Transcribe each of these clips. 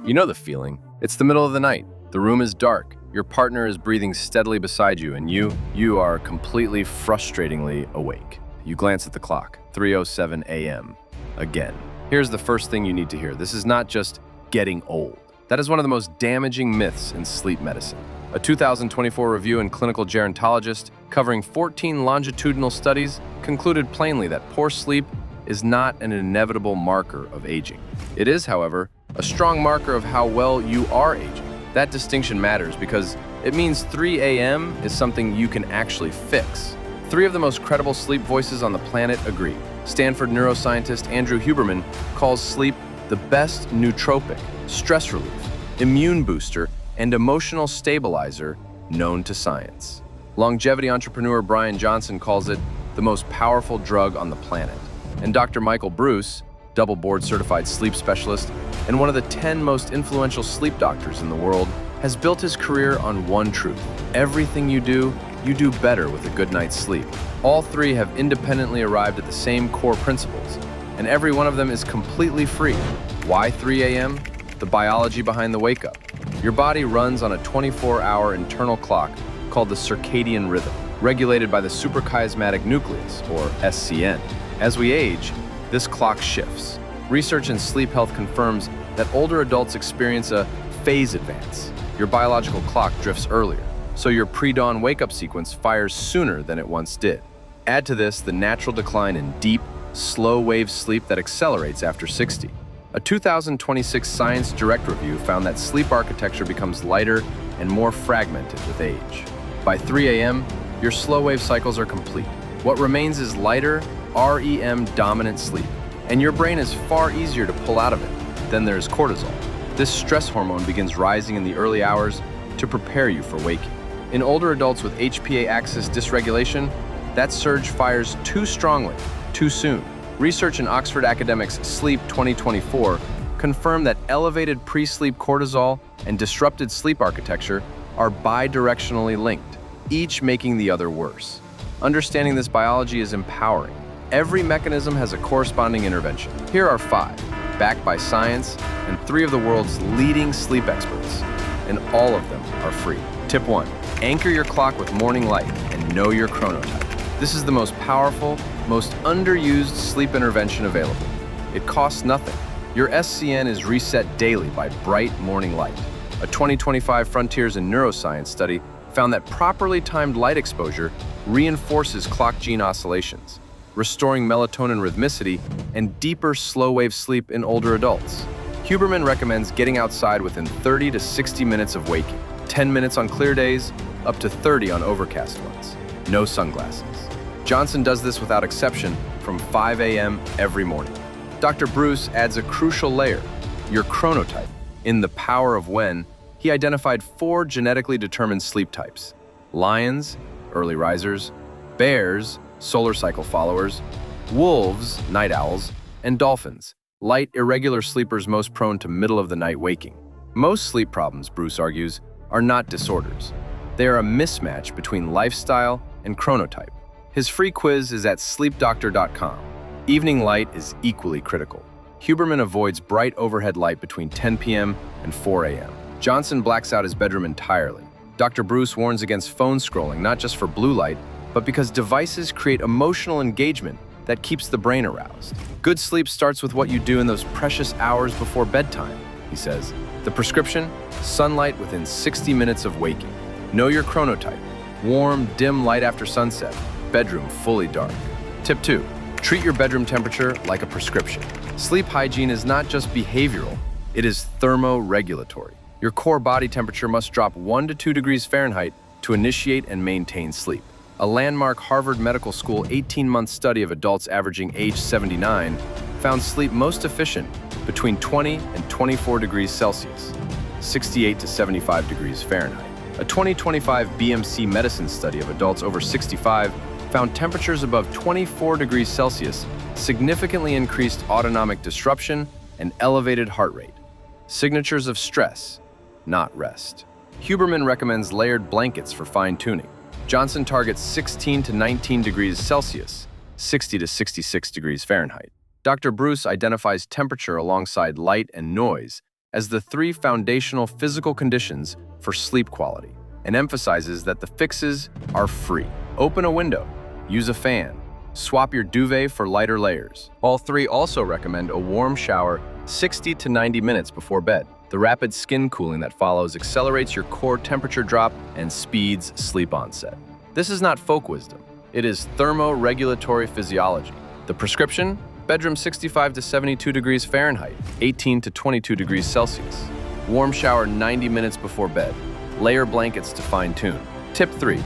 You know the feeling. It's the middle of the night. The room is dark. Your partner is breathing steadily beside you, and you are completely frustratingly awake. You glance at the clock, 3:07 a.m. Again. Here's the first thing you need to hear. This is not just getting old. That is one of the most damaging myths in sleep medicine. A 2024 review in Clinical Gerontologist covering 14 longitudinal studies concluded plainly that poor sleep is not an inevitable marker of aging. It is, however, a strong marker of how well you are aging. That distinction matters because it means 3 a.m. is something you can actually fix. 3 of the most credible sleep voices on the planet agree. Stanford neuroscientist Andrew Huberman calls sleep the best nootropic, stress relief, immune booster, and emotional stabilizer known to science. Longevity entrepreneur Bryan Johnson calls it the most powerful drug on the planet. And Dr. Michael Breus, double board-certified sleep specialist and one of the 10 most influential sleep doctors in the world, has built his career on one truth. Everything you do better with a good night's sleep. All 3 have independently arrived at the same core principles, and every one of them is completely free. Why 3 a.m.? The biology behind the wake-up. Your body runs on a 24-hour internal clock called the circadian rhythm, regulated by the suprachiasmatic nucleus, or SCN. As we age, this clock shifts. Research in sleep health confirms that older adults experience a phase advance. Your biological clock drifts earlier, so your pre-dawn wake-up sequence fires sooner than it once did. Add to this the natural decline in deep, slow-wave sleep that accelerates after 60. A 2026 Science Direct review found that sleep architecture becomes lighter and more fragmented with age. By 3 a.m., your slow-wave cycles are complete. What remains is lighter, REM-dominant sleep, and your brain is far easier to pull out of it. Then there's cortisol. This stress hormone begins rising in the early hours to prepare you for waking. In older adults with HPA axis dysregulation, that surge fires too strongly, too soon. Research in Oxford Academics' Sleep 2024 confirmed that elevated pre-sleep cortisol and disrupted sleep architecture are bidirectionally linked, each making the other worse. Understanding this biology is empowering. Every mechanism has a corresponding intervention. Here are 5, backed by science and 3 of the world's leading sleep experts, and all of them are free. Tip 1. Anchor your clock with morning light and know your chronotype. This is the most powerful, most underused sleep intervention available. It costs nothing. Your SCN is reset daily by bright morning light. A 2025 Frontiers in Neuroscience study found that properly timed light exposure reinforces clock gene oscillations, restoring melatonin rhythmicity and deeper slow-wave sleep in older adults. Huberman recommends getting outside within 30 to 60 minutes of waking, 10 minutes on clear days, up to 30 on overcast ones. No sunglasses. Johnson does this without exception from 5 a.m. every morning. Dr. Breus adds a crucial layer, your chronotype. In The Power of When, he identified 4 genetically determined sleep types: lions, early risers; bears, solar cycle followers; wolves, night owls; and dolphins, light, irregular sleepers most prone to middle-of-the-night waking. Most sleep problems, Breus argues, are not disorders. They are a mismatch between lifestyle and chronotype. His free quiz is at sleepdoctor.com. Evening light is equally critical. Huberman avoids bright overhead light between 10 p.m. and 4 a.m. Johnson blacks out his bedroom entirely. Dr. Breus warns against phone scrolling, not just for blue light, but because devices create emotional engagement that keeps the brain aroused. Good sleep starts with what you do in those precious hours before bedtime, he says. The prescription? Sunlight within 60 minutes of waking. Know your chronotype. Warm, dim light after sunset. Bedroom fully dark. Tip 2. Treat your bedroom temperature like a prescription. Sleep hygiene is not just behavioral, it is thermoregulatory. Your core body temperature must drop 1 to 2 degrees Fahrenheit to initiate and maintain sleep. A landmark Harvard Medical School 18-month study of adults averaging age 79 found sleep most efficient between 20 and 24 degrees Celsius, 68 to 75 degrees Fahrenheit. A 2025 BMC medicine study of adults over 65 found temperatures above 24 degrees Celsius significantly increased autonomic disruption and elevated heart rate. Signatures of stress, not rest. Huberman recommends layered blankets for fine-tuning. Johnson targets 16 to 19 degrees Celsius, 60 to 66 degrees Fahrenheit. Dr. Breus identifies temperature alongside light and noise as the three foundational physical conditions for sleep quality and emphasizes that the fixes are free. Open a window, use a fan, swap your duvet for lighter layers. All three also recommend a warm shower 60 to 90 minutes before bed. The rapid skin cooling that follows accelerates your core temperature drop and speeds sleep onset. This is not folk wisdom. It is thermoregulatory physiology. The prescription? Bedroom 65 to 72 degrees Fahrenheit, 18 to 22 degrees Celsius. Warm shower 90 minutes before bed. Layer blankets to fine-tune. Tip 3.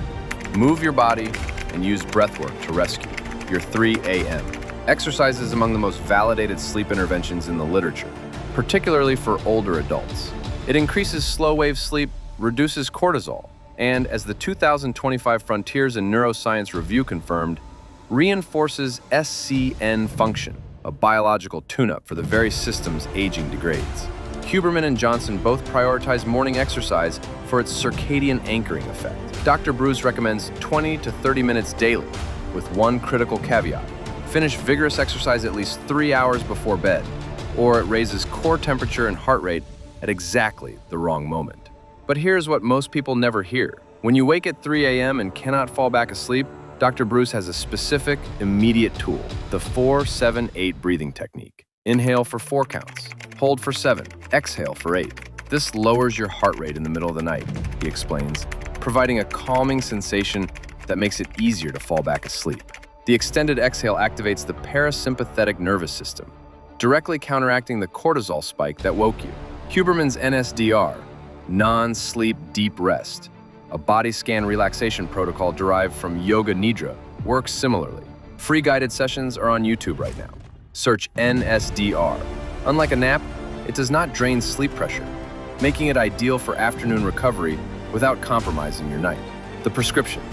Move your body and use breathwork to rescue your 3 a.m. Exercise is among the most validated sleep interventions in the literature, particularly for older adults. It increases slow-wave sleep, reduces cortisol, and, as the 2025 Frontiers in Neuroscience Review confirmed, reinforces SCN function, a biological tune-up for the very systems aging degrades. Huberman and Johnson both prioritize morning exercise for its circadian anchoring effect. Dr. Breus recommends 20 to 30 minutes daily, with one critical caveat. Finish vigorous exercise at least 3 hours before bed, or it raises core temperature and heart rate at exactly the wrong moment. But here's what most people never hear. When you wake at 3 a.m. and cannot fall back asleep, Dr. Breus has a specific, immediate tool, the 4-7-8 breathing technique. Inhale for 4 counts, hold for 7, exhale for 8. This lowers your heart rate in the middle of the night, he explains, providing a calming sensation that makes it easier to fall back asleep. The extended exhale activates the parasympathetic nervous system, directly counteracting the cortisol spike that woke you. Huberman's NSDR, non-sleep deep rest, a body scan relaxation protocol derived from Yoga Nidra, works similarly. Free guided sessions are on YouTube right now. Search NSDR. Unlike a nap, it does not drain sleep pressure, making it ideal for afternoon recovery without compromising your night. The prescription: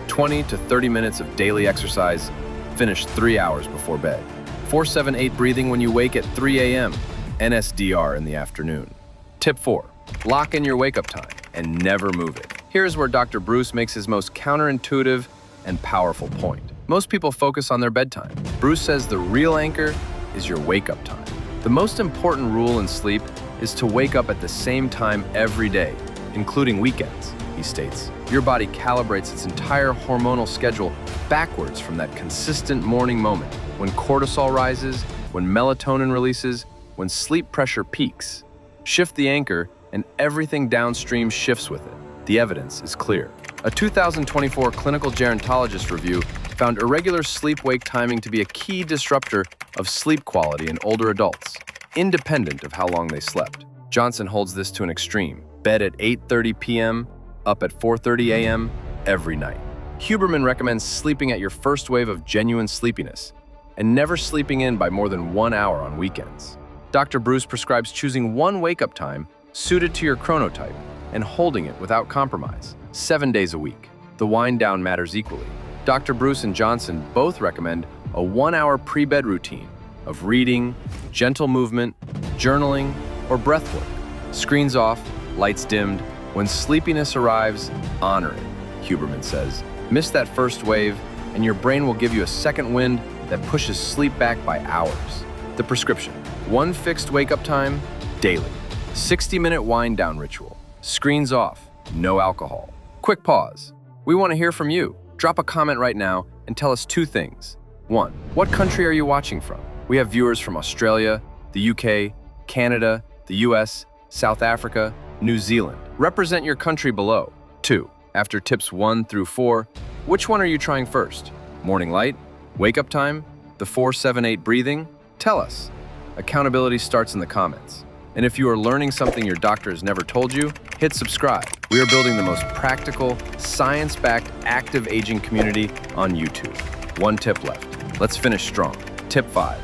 20 to 30 minutes of daily exercise, finished 3 hours before bed. 4-7-8 breathing when you wake at 3 a.m., NSDR in the afternoon. Tip 4. Lock in your wake-up time and never move it. Here's where Dr. Breus makes his most counterintuitive and powerful point. Most people focus on their bedtime. Breus says the real anchor is your wake-up time. The most important rule in sleep is to wake up at the same time every day, including weekends, he states. Your body calibrates its entire hormonal schedule backwards from that consistent morning moment, when cortisol rises, when melatonin releases, when sleep pressure peaks. Shift the anchor, and everything downstream shifts with it. The evidence is clear. A 2024 clinical gerontologist review found irregular sleep-wake timing to be a key disruptor of sleep quality in older adults, independent of how long they slept. Johnson holds this to an extreme: bed at 8:30 p.m., up at 4:30 a.m. every night. Huberman recommends sleeping at your first wave of genuine sleepiness and never sleeping in by more than 1 hour on weekends. Dr. Breus prescribes choosing one wake-up time suited to your chronotype and holding it without compromise, 7 days a week. The wind-down matters equally. Dr. Breus and Johnson both recommend a 1-hour pre-bed routine of reading, gentle movement, journaling, or breathwork. Screens off, lights dimmed. When sleepiness arrives, honor it, Huberman says. Miss that first wave, and your brain will give you a second wind that pushes sleep back by hours. The prescription: one fixed wake-up time, daily. 60-minute wind-down ritual. Screens off, no alcohol. Quick pause. We want to hear from you. Drop a comment right now and tell us 2 things. 1. What country are you watching from? We have viewers from Australia, the UK, Canada, the US, South Africa, New Zealand. Represent your country below. 2. After tips 1 through 4, which one are you trying first? Morning light? Wake-up time? The 4-7-8 breathing? Tell us. Accountability starts in the comments. And if you are learning something your doctor has never told you, hit subscribe. We are building the most practical, science-backed, active aging community on YouTube. 1 tip left. Let's finish strong. Tip 5.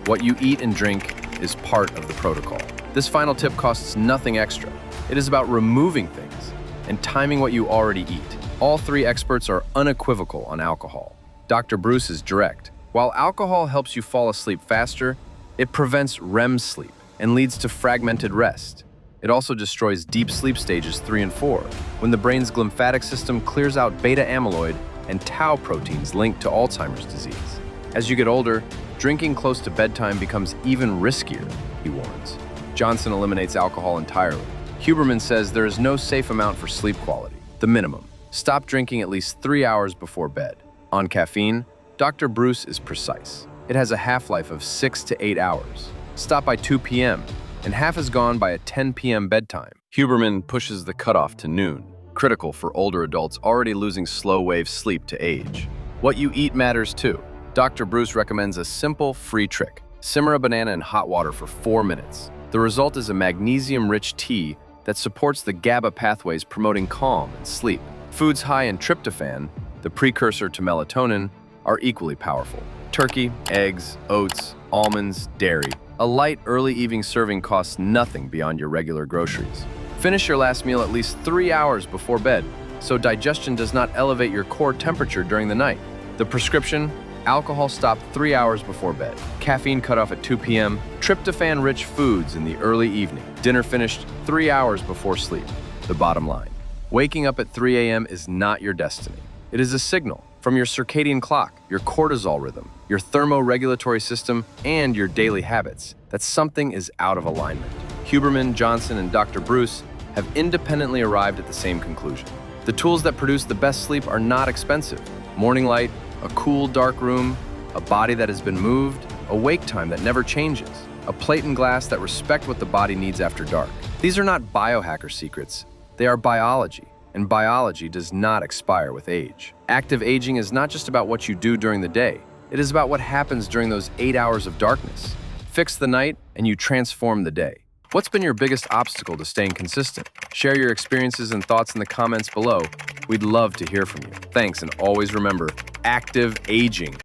What you eat and drink is part of the protocol. This final tip costs nothing extra. It is about removing things and timing what you already eat. All 3 experts are unequivocal on alcohol. Dr. Breus is direct. While alcohol helps you fall asleep faster, it prevents REM sleep and leads to fragmented rest. It also destroys deep sleep stages 3 and 4, when the brain's glymphatic system clears out beta amyloid and tau proteins linked to Alzheimer's disease. As you get older, drinking close to bedtime becomes even riskier, he warns. Johnson eliminates alcohol entirely. Huberman says there is no safe amount for sleep quality. The minimum. Stop drinking at least 3 hours before bed. On caffeine, Dr. Breus is precise. It has a half-life of 6 to 8 hours. Stop by 2 p.m., and half is gone by a 10 p.m. bedtime. Huberman pushes the cutoff to noon, critical for older adults already losing slow-wave sleep to age. What you eat matters too. Dr. Breus recommends a simple, free trick. Simmer a banana in hot water for 4 minutes. The result is a magnesium-rich tea that supports the GABA pathways promoting calm and sleep. Foods high in tryptophan, the precursor to melatonin, are equally powerful. Turkey, eggs, oats, almonds, dairy. A light, early evening serving costs nothing beyond your regular groceries. Finish your last meal at least 3 hours before bed, so digestion does not elevate your core temperature during the night. The prescription: alcohol stopped 3 hours before bed, caffeine cut off at 2 p.m., tryptophan-rich foods in the early evening, dinner finished 3 hours before sleep. The bottom line: waking up at 3 a.m. is not your destiny. It is a signal from your circadian clock, your cortisol rhythm, your thermoregulatory system, and your daily habits that something is out of alignment. Huberman, Johnson, and Dr. Breus have independently arrived at the same conclusion. The tools that produce the best sleep are not expensive. Morning light, a cool, dark room, a body that has been moved, a wake time that never changes, a plate and glass that respect what the body needs after dark. These are not biohacker secrets. They are biology, and biology does not expire with age. Active aging is not just about what you do during the day. It is about what happens during those 8 hours of darkness. Fix the night, and you transform the day. What's been your biggest obstacle to staying consistent? Share your experiences and thoughts in the comments below. We'd love to hear from you. Thanks, and always remember, active aging